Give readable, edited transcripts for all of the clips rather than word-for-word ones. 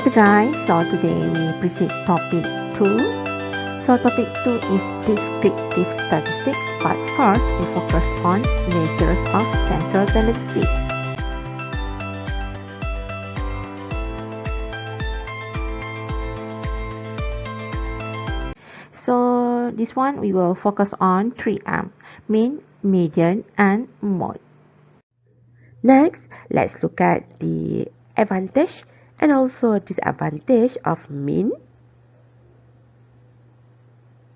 Hello guys, so today we proceed topic 2. So topic 2 is descriptive statistics, but first we focus on measures of central tendency. So this one we will focus on 3M, mean, median and mode. Next, let's look at the advantage and also disadvantage of mean,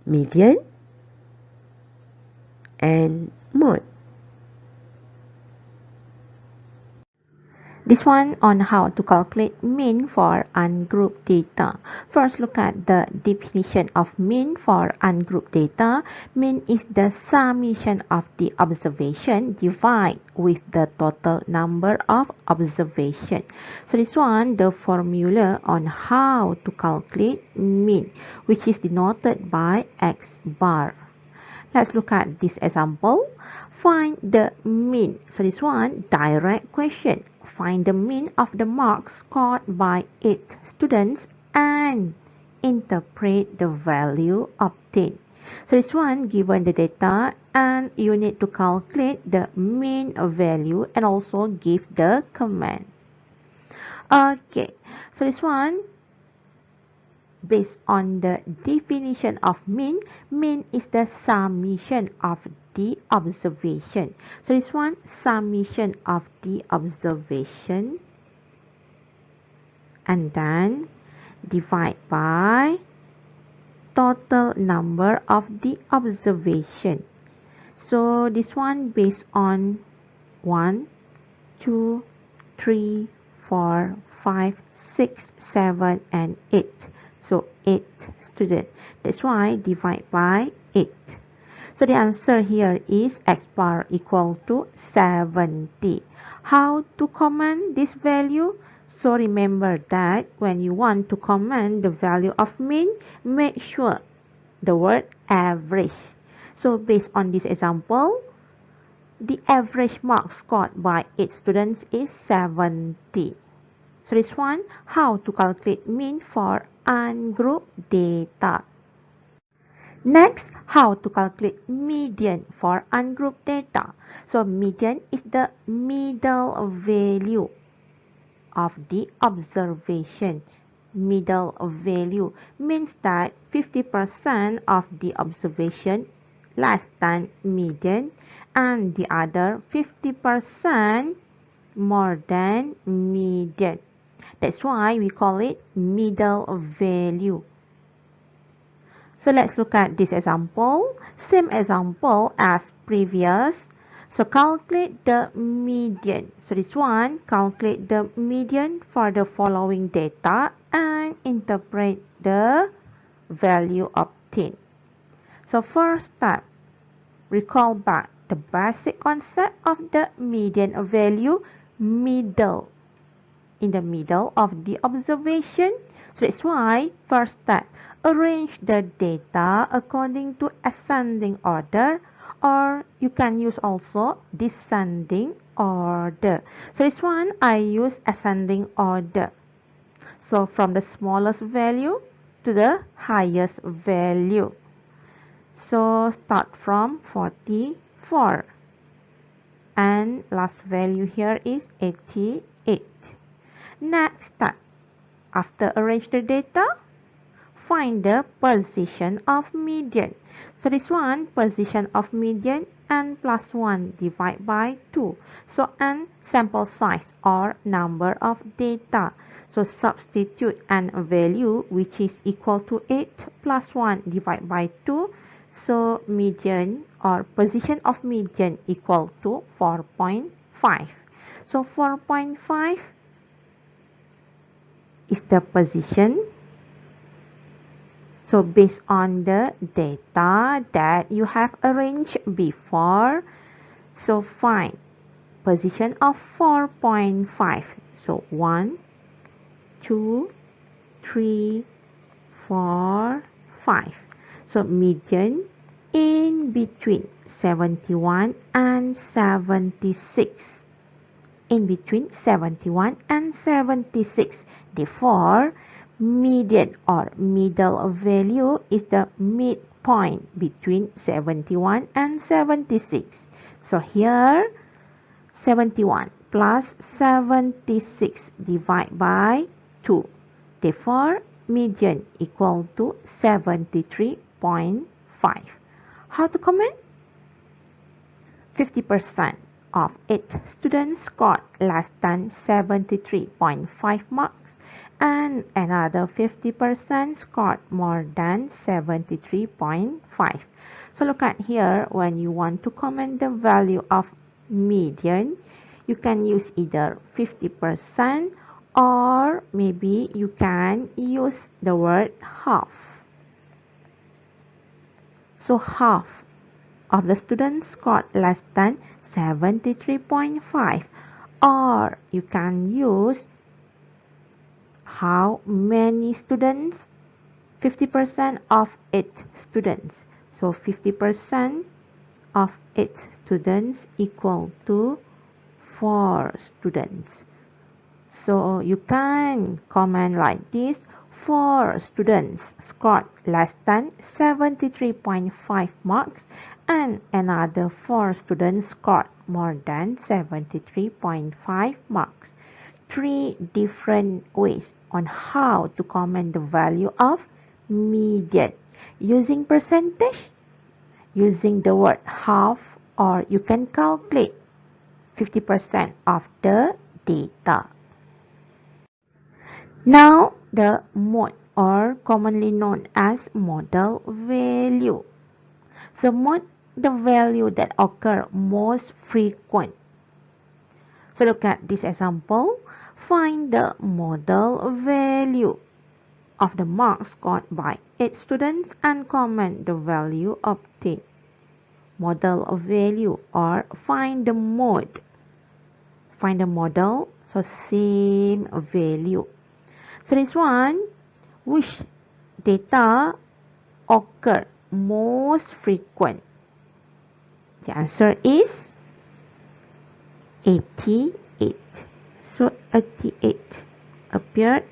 median and mode. This one on how to calculate mean for ungrouped data. First, look at the definition of mean for ungrouped data. Mean is the summation of the observation divided with the total number of observation. So this one, the formula on how to calculate mean, which is denoted by X bar. Let's look at this example. Find the mean. So this one, direct question. Find the mean of the marks scored by 8 students and interpret the value obtained. So this one, given the data and you need to calculate the mean value and also give the command. Okay, so this one, based on the definition of mean, mean is the summation of the observation. So this one, summation of the observation and then divide by total number of the observation. So this one based on 1, 2, 3, 4, 5, 6, 7 and 8. So 8 students. That's why divide by 8. So the answer here is X bar equal to 70. How to comment this value? So remember that when you want to comment the value of mean, make sure the word average. So based on this example, the average mark scored by 8 students is 70. So this one, how to calculate mean for ungrouped data. Next, how to calculate median for ungrouped data. So median is the middle value of the observation. Middle value means that 50% of the observation less than median and the other 50% more than median. That's why we call it middle value. So let's look at this example. Same example as previous. So calculate the median. So this one, calculate the median for the following data and interpret the value obtained. So first step, recall back the basic concept of the median value, middle. In the middle of the observation. So that's why first step, arrange the data according to ascending order, or you can use also descending order. So this one I use ascending order. So from the smallest value to the highest value. So start from 44 and last value here is 88. Next step, after arrange the data, find the position of median. So this one, position of median n plus 1 divide by 2. So n sample size or number of data. So substitute n value which is equal to 8 plus 1 divide by 2. So median or position of median equal to 4.5. So 4.5 is the position. So based on the data that you have arranged before, so find position of 4.5. So 1, 2, 3, 4, 5. So median in between 71 and 76. in between 71 and 76. Therefore, median or middle value is the midpoint between 71 and 76. So here 71 plus 76 divided by 2. Therefore, median equal to 73.5. How to comment? 50% of 8 students scored less than 73.5 marks and another 50% scored more than 73.5. So look at here, when you want to comment the value of median, you can use either 50% or maybe you can use the word half. So half of the students scored less than 73.5, or you can use how many students? 50% of 8 students. So 50% of 8 students equal to 4 students. So you can comment like this: 4 students scored less than 73.5 marks and another 4 students scored more than 73.5 marks. 3 different ways on how to comment the value of median: using percentage, using the word half, or you can calculate 50% of the data. Now, the mode, or commonly known as modal value. So mode, the value that occur most frequent. So look at this example. Find the modal value of the marks scored by 8 students and comment the value obtained. Modal value, or find the mode. Find the modal, so same value. So this one, which data occur most frequent? The answer is 88. So 88 appeared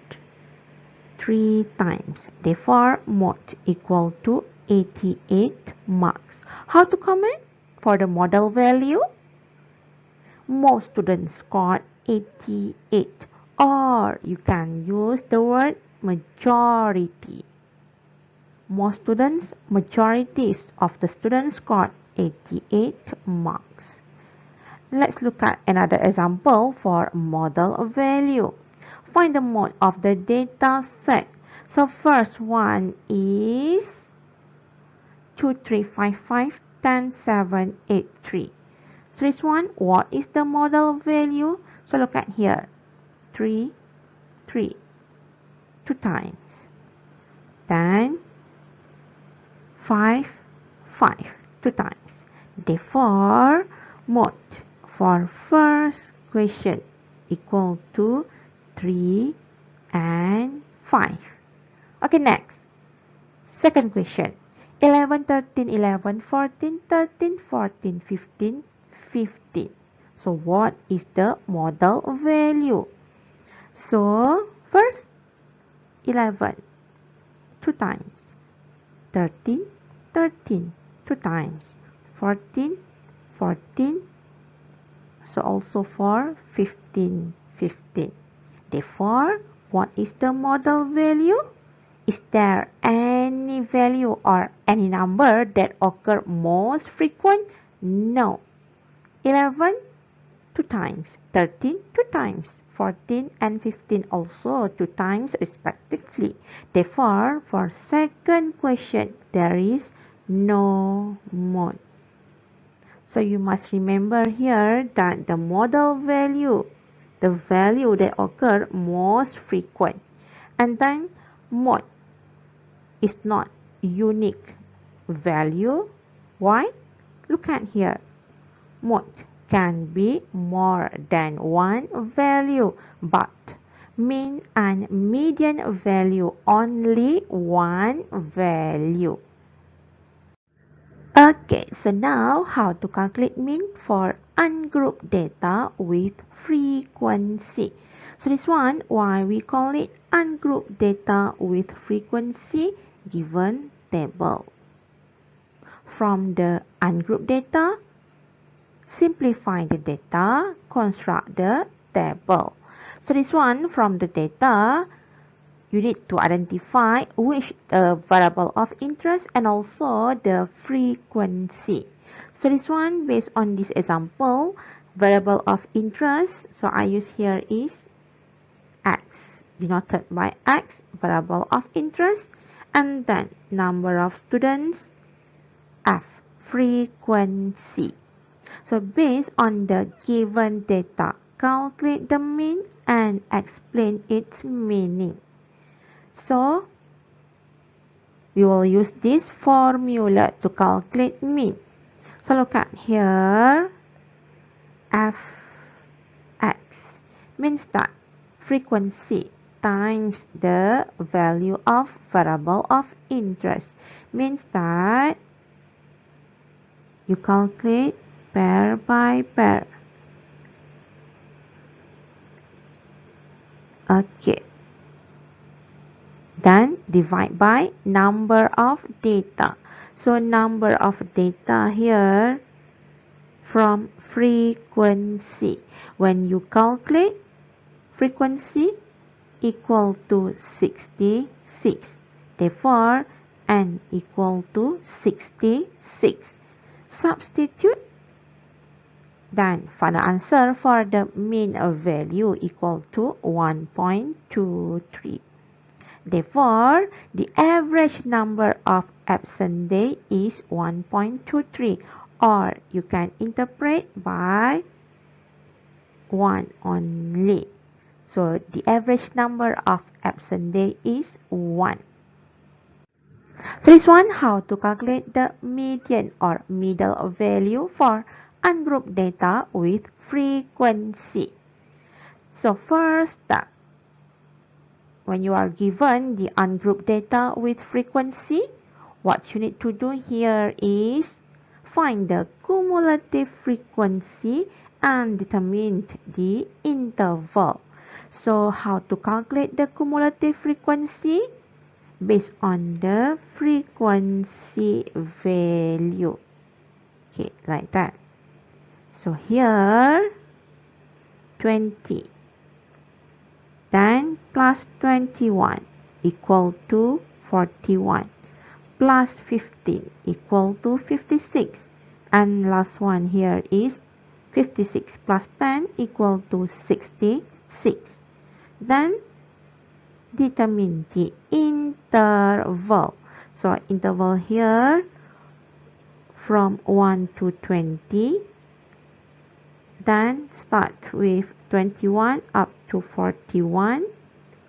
3 times. Therefore, mode equal to 88 marks. How to comment for the modal value? Most students scored 88, or you can use the word majority. Most students, majority of the students scored 88 marks. Let's look at another example for modal value. Find the mode of the data set. So first one is 2355 10 7 8 3. So this one, what is the modal value? So look at here. 3 3 2 times. Then 5 5 2 times. Therefore, mode for first question equal to 3 and 5. Okay, next. Second question. 11, 13, 11, 14, 13, 14, 15, 15. So what is the modal value? So first 11 2 times, 13 13 2 times, 14 14, so also for 15 15. Therefore, what is the modal value? Is there any value or any number that occur most frequent? No. 11 2 times, 13 2 times, 14 and 15 also 2 times respectively. Therefore, for second question, there is no mode. So you must remember here that the modal value, the value that occur most frequent, and then mode is not unique value. Why? Look at here. Mode can be more than one value, but mean and median value only one value. Okay, so now how to calculate mean for ungrouped data with frequency. So this one, why we call it ungrouped data with frequency given table. From the ungrouped data, simplify the data, construct the table. So this one, from the data, you need to identify which variable of interest and also the frequency. So this one, based on this example, variable of interest, so I use here is X, denoted by X, variable of interest, and then number of students, F, frequency. So based on the given data, calculate the mean and explain its meaning. So we will use this formula to calculate mean. So look at here, Fx means that frequency times the value of variable of interest, means that you calculate pair by pair. Okay. Then divide by number of data. So number of data here from frequency. When you calculate frequency equal to 66. Therefore, n equal to 66. Substitute. Then find the answer for the mean value equal to 1.23. Therefore, the average number of absent day is 1.23, or you can interpret by 1 only. So the average number of absent day is 1. So this one, how to calculate the median or middle value for ungrouped data with frequency. So first step, when you are given the ungrouped data with frequency, what you need to do here is find the cumulative frequency and determine the interval. So how to calculate the cumulative frequency? Based on the frequency value. Okay, like that. So here, 20. Then plus 21 equal to 41. Plus 15 equal to 56. And last one here is 56 plus 10 equal to 66. Then determine the interval. So interval here from 1 to 20. Then start with 21 up to 41,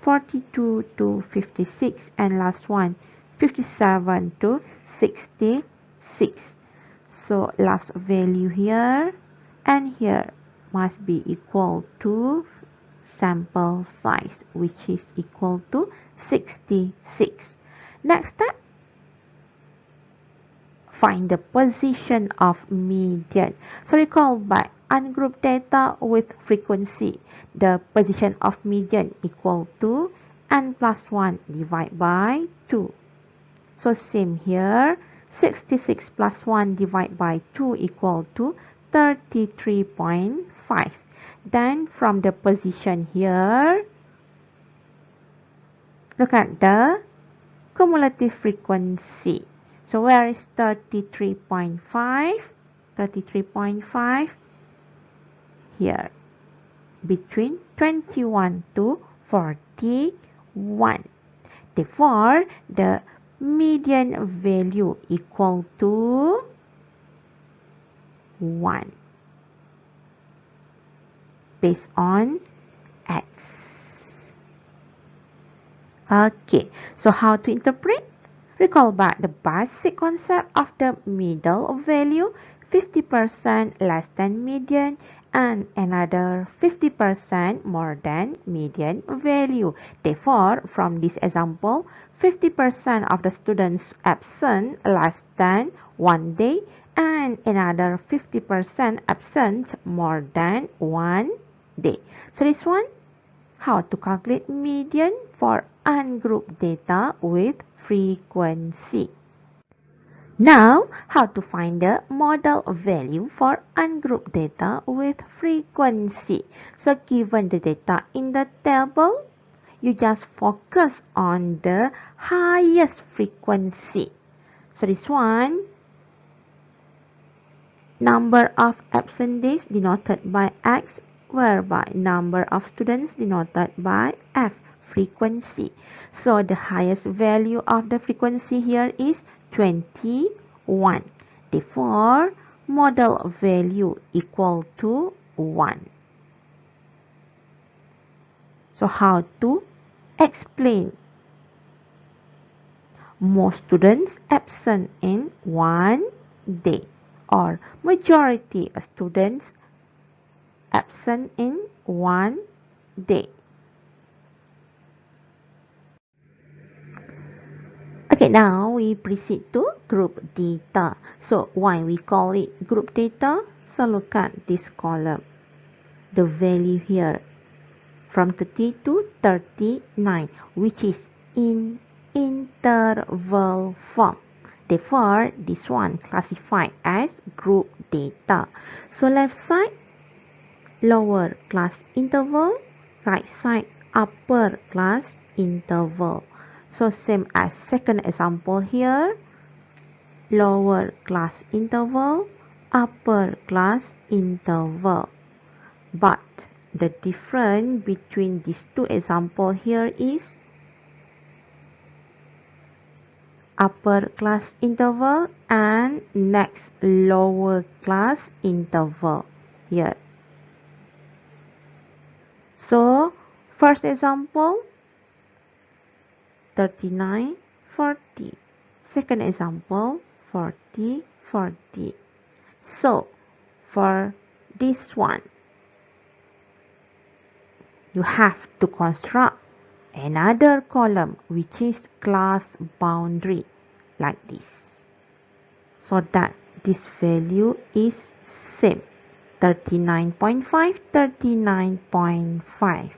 42 to 56, and last one 57 to 66. So last value here and here must be equal to sample size, which is equal to 66. Next step, find the position of median. So recall back ungrouped data with frequency. The position of median equal to n plus 1 divided by 2. So same here, 66 plus 1 divided by 2 equal to 33.5. Then from the position here, look at the cumulative frequency. So where is 33.5? 33.5 here, between 21 to 41. Therefore, the median value equal to 1 based on X. Okay, so how to interpret? Recall back the basic concept of the middle value, 50% less than median and another 50% more than median value. Therefore, from this example, 50% of the students absent less than 1 day and another 50% absent more than 1 day. So this one, how to calculate median for ungrouped data with frequency. Now, how to find the modal value for ungrouped data with frequency. So given the data in the table, you just focus on the highest frequency. So this one, number of absent days denoted by X, whereby number of students denoted by F, frequency. So the highest value of the frequency here is 21. Therefore, modal value equal to 1. So how to explain? Most students absent in 1 day, or majority of students absent in 1 day. Okay, now we proceed to group data. So why we call it group data? So look at this column. The value here from 30 to 39, which is in interval form. Therefore, this one classified as group data. So left side, lower class interval, right side, upper class interval. So same as second example here, lower class interval, upper class interval. But the difference between these two examples here is upper class interval and next lower class interval here. So first example 39, 40. Second example 40, 40. So for this one, you have to construct another column which is class boundary like this, so that this value is same 39.5, 39.5.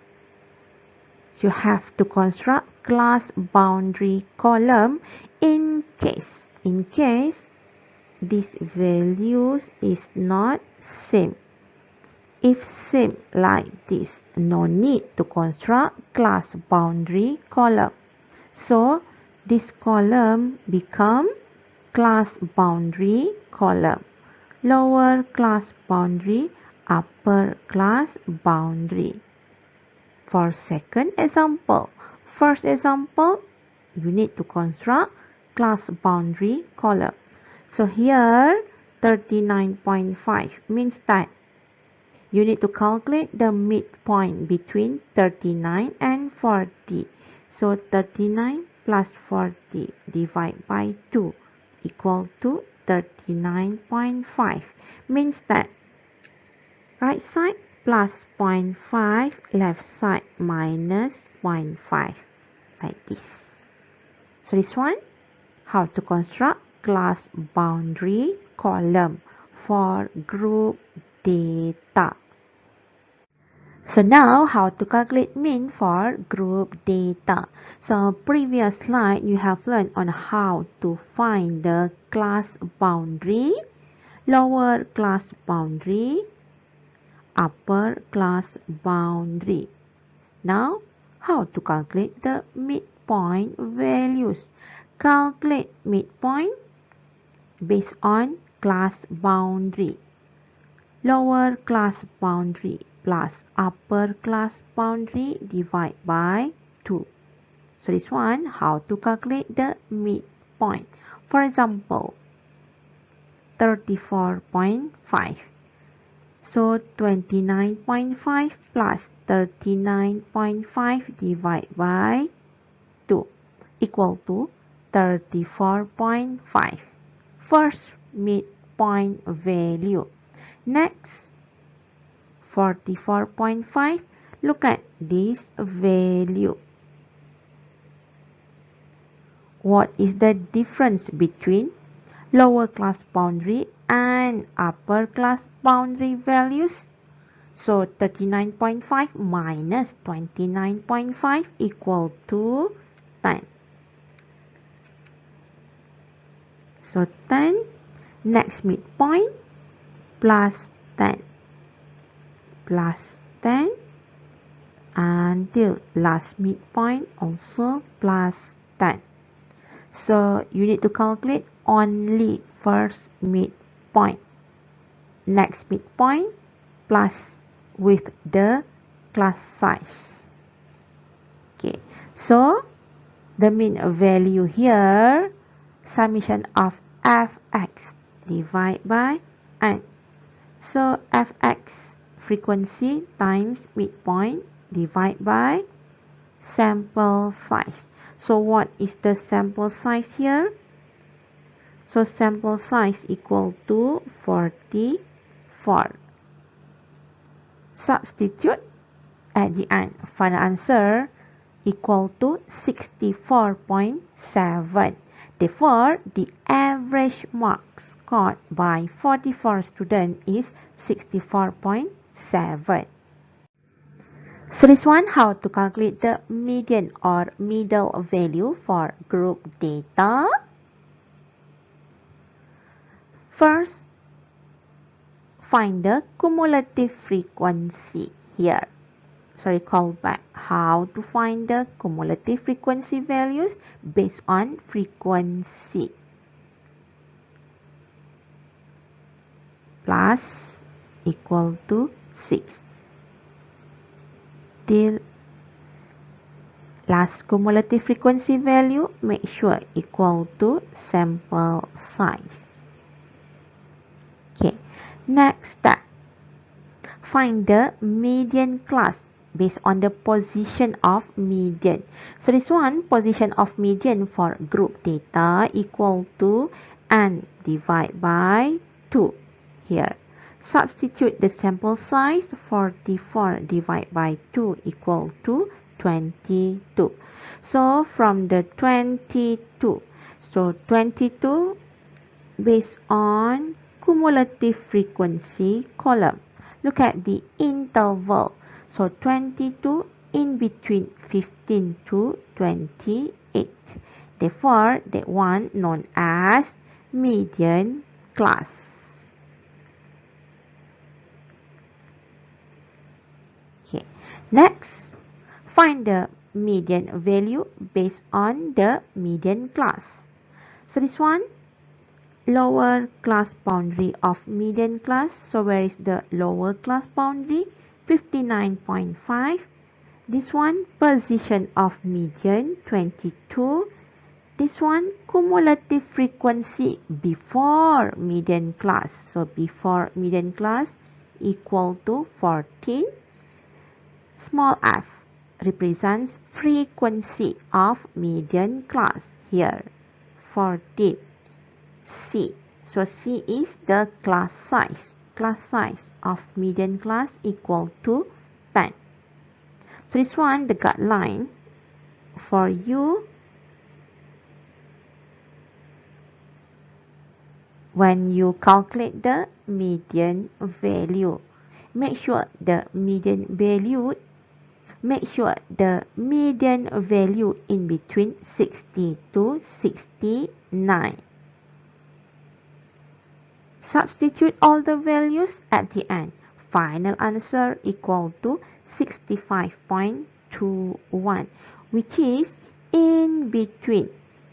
So you have to construct class boundary column in case this values is not same. If same like this, no need to construct class boundary column. So this column become class boundary column. Lower class boundary, upper class boundary. For second example, first example, you need to construct class boundary column. So here 39.5 means that you need to calculate the midpoint between 39 and 40. So 39 plus 40 divided by 2 equal to 39.5. Means that right side plus 0.5, left side minus 0.5. Like this. So this one, how to construct class boundary column for group data. So now how to calculate mean for group data. So previous slide you have learned on how to find the class boundary, lower class boundary, upper class boundary. Now how to calculate the midpoint values. Calculate midpoint based on class boundary. Lower class boundary plus upper class boundary divide by 2. So this one, how to calculate the midpoint. For example, 34.5. So 29.5 plus 39.5 divide by 2 equal to 34.5. First midpoint value. Next, 44.5. Look at this value. What is the difference between lower class boundary and upper class boundary values. So 39.5 minus 29.5 equal to 10. So 10, next midpoint plus 10 plus 10 until last midpoint also plus 10. So you need to calculate only first midpoint. Next midpoint plus with the class size. Okay, so the mean value here, summation of fx divided by n. So fx frequency times midpoint divided by sample size. So what is the sample size here? So sample size equal to 44. Substitute at the end. Final answer equal to 64.7. Therefore, the average mark scored by 44 students is 64.7. So this one, how to calculate the median or middle value for group data. First, find the cumulative frequency here. So recall back how to find the cumulative frequency values based on frequency. Plus equal to 6. Till last cumulative frequency value, make sure equal to sample size. Okay, next step. Find the median class based on the position of median. So this one, position of median for group data equal to n divided by 2 here. Substitute the sample size, 44 divided by 2 equal to 22. So from the 22, so 22 based on cumulative frequency column. Look at the interval. So 22 in between 15 to 28. Therefore, that one known as median class. Okay. Next, find the median value based on the median class. So this one, lower class boundary of median class. So where is the lower class boundary? 59.5. This one, position of median, 22. This one, cumulative frequency before median class. So before median class equal to 14. Small f represents frequency of median class here, 14. C. So C is the class size. Class size of median class equal to 10. So this one, the guideline for you. When you calculate the median value, make sure the median value in between 60 to 69. Substitute all the values at the end. Final answer equal to 65.21, which is in between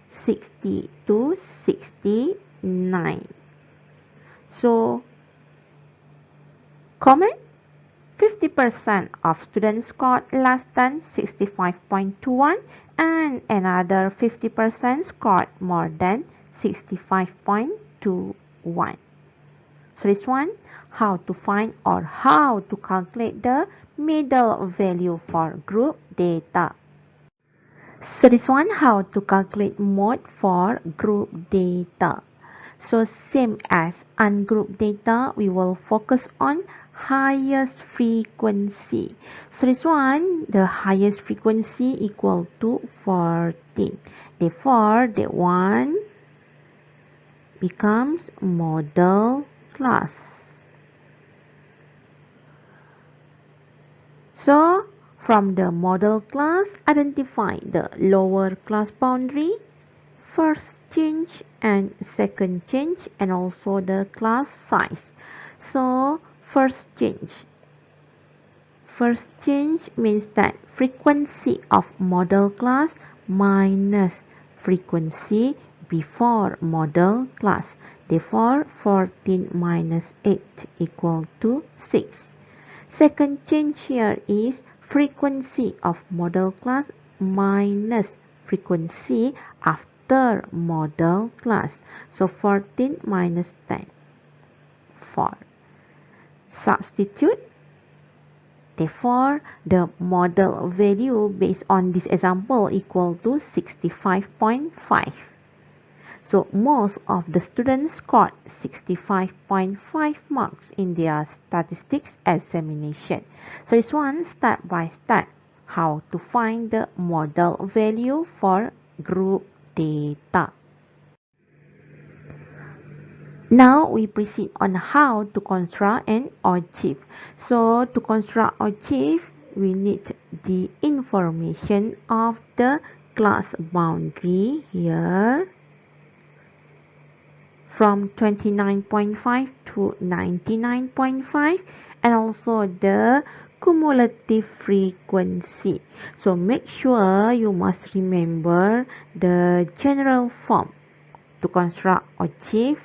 60 to 69. So, comment. 50% of students scored less than 65.21 and another 50% scored more than 65.21. So this one, how to find or how to calculate the middle value for group data. So this one, how to calculate mode for group data. So same as ungrouped data, we will focus on highest frequency. So this one, the highest frequency equal to 14. Therefore, that one becomes model class. So from the model class, identify the lower class boundary, first change and second change, and also the class size. So first change means that frequency of model class minus frequency before model class. Therefore 14 minus 8 equal to 6. Second change here is frequency of model class minus frequency after model class. So 14 minus 10, 4. Substitute. Therefore, the model value based on this example equal to 65.5. So most of the students scored 65.5 marks in their statistics examination. So this one step by step how to find the model value for group data. Now we proceed on how to construct an Ogive. So to construct Ogive, we need the information of the class boundary here from 29.5 to 99.5 and also the cumulative frequency. So make sure you must remember the general form to construct Ogive.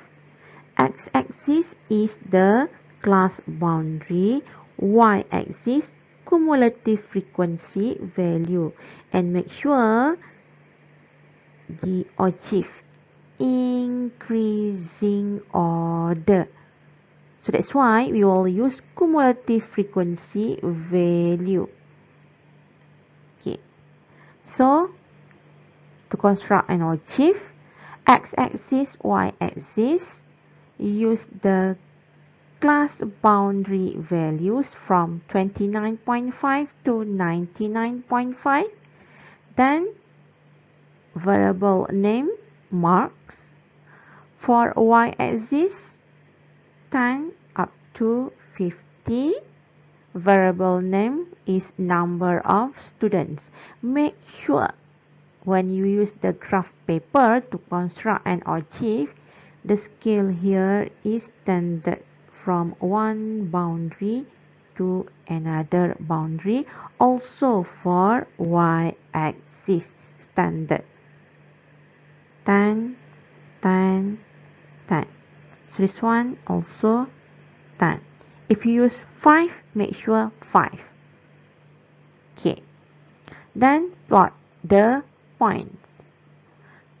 X-axis is the class boundary, y-axis cumulative frequency value, and make sure the Ogive increasing order. So that's why we will use cumulative frequency value. Okay. So to construct an Ogive, x-axis, y-axis, use the class boundary values from 29.5 to 99.5. Then variable name marks. For y-axis 10 up to 50. Variable name is number of students. Make sure when you use the graph paper to construct an Ogive, the scale here is standard from one boundary to another boundary. Also for y-axis standard 10, 10, 10. So this one also 10. If you use 5, make sure 5. Okay. Then plot the points.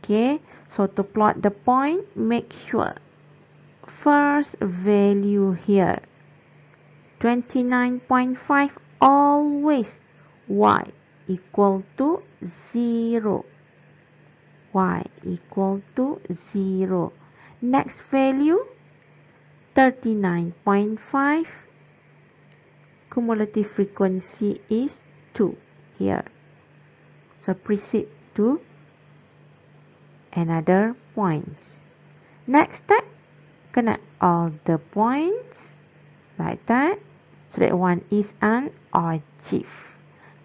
Okay. So to plot the point, make sure first value here 29.5 always y equal to 0. Y equal to 0. Next value 39.5. Cumulative frequency is 2 here. So proceed to another points. Next step, connect all the points like that. So that one is an Ogive.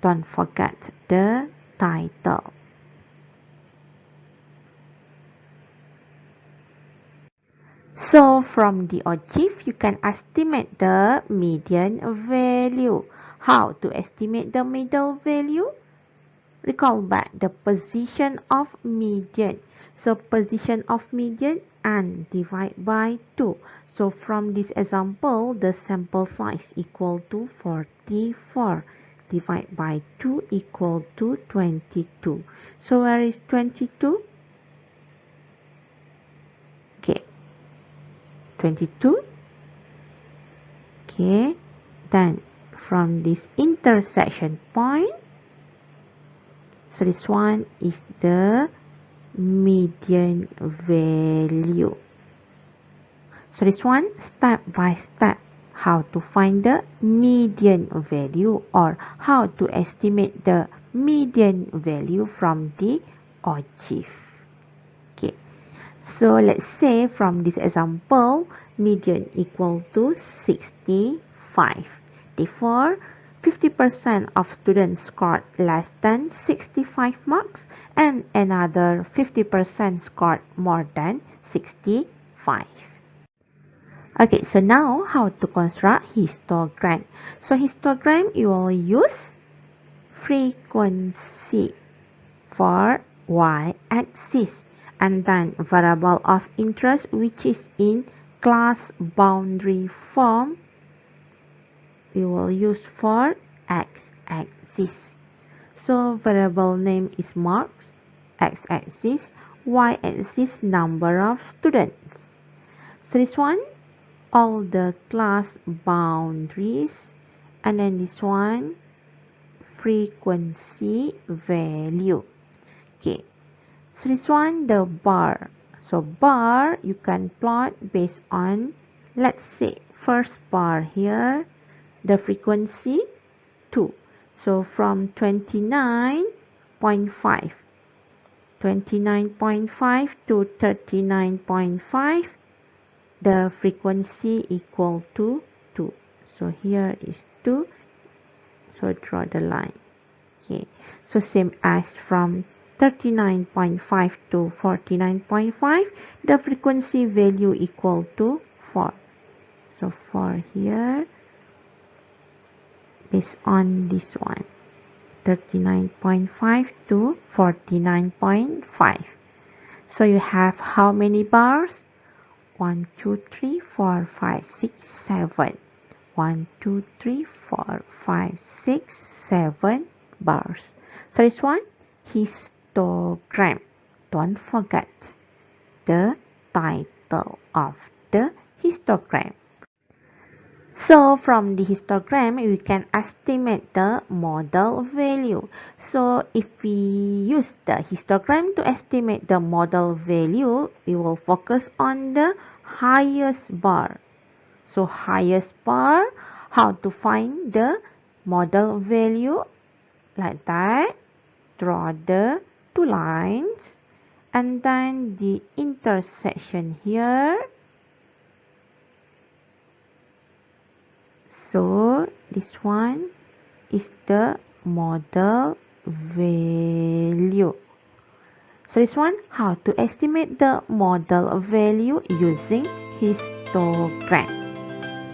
Don't forget the title. So from the Ogive, you can estimate the median value. How to estimate the middle value? Recall back the position of median. So position of median and divide by 2. So from this example, the sample size equal to 44. Divide by 2 equal to 22. So where is 22? Okay. 22. Okay. Then from this intersection point, so this one is the median value. So this one step by step how to find the median value or how to estimate the median value from the Ogive. Okay. So let's say from this example, median equal to 65. Therefore, 50% of students scored less than 65 marks and another 50% scored more than 65. Okay, so now how to construct histogram. So histogram, you will use frequency for y-axis and then variable of interest which is in class boundary form we will use for x-axis. So variable name is marks, x-axis, y-axis number of students. So this one all the class boundaries and then this one frequency value. Okay, so this one the bar. So bar you can plot based on, let's say first bar here the frequency 2. So from 29.5 to 39.5 the frequency equal to 2. So here is 2. So draw the line. Okay. So same as from 39.5 to 49.5, the frequency value equal to 4. So 4 here based on this one. 39.5 to 49.5. So you have how many bars? 1, 2, 3, 4, 5, 6, 7. 1, 2, 3, 4, 5, 6, 7 bars. So this one, histogram. Don't forget the title of the histogram. So from the histogram, we can estimate the modal value. So if we use the histogram to estimate the modal value, we will focus on the highest bar. So highest bar, how to find the modal value? Like that. Draw the two lines and then the intersection here. So this one is the modal value. So this one, how to estimate the modal value using histogram.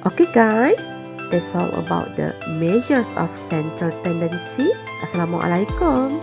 Okay guys, that's all about the measures of center tendency. Assalamualaikum.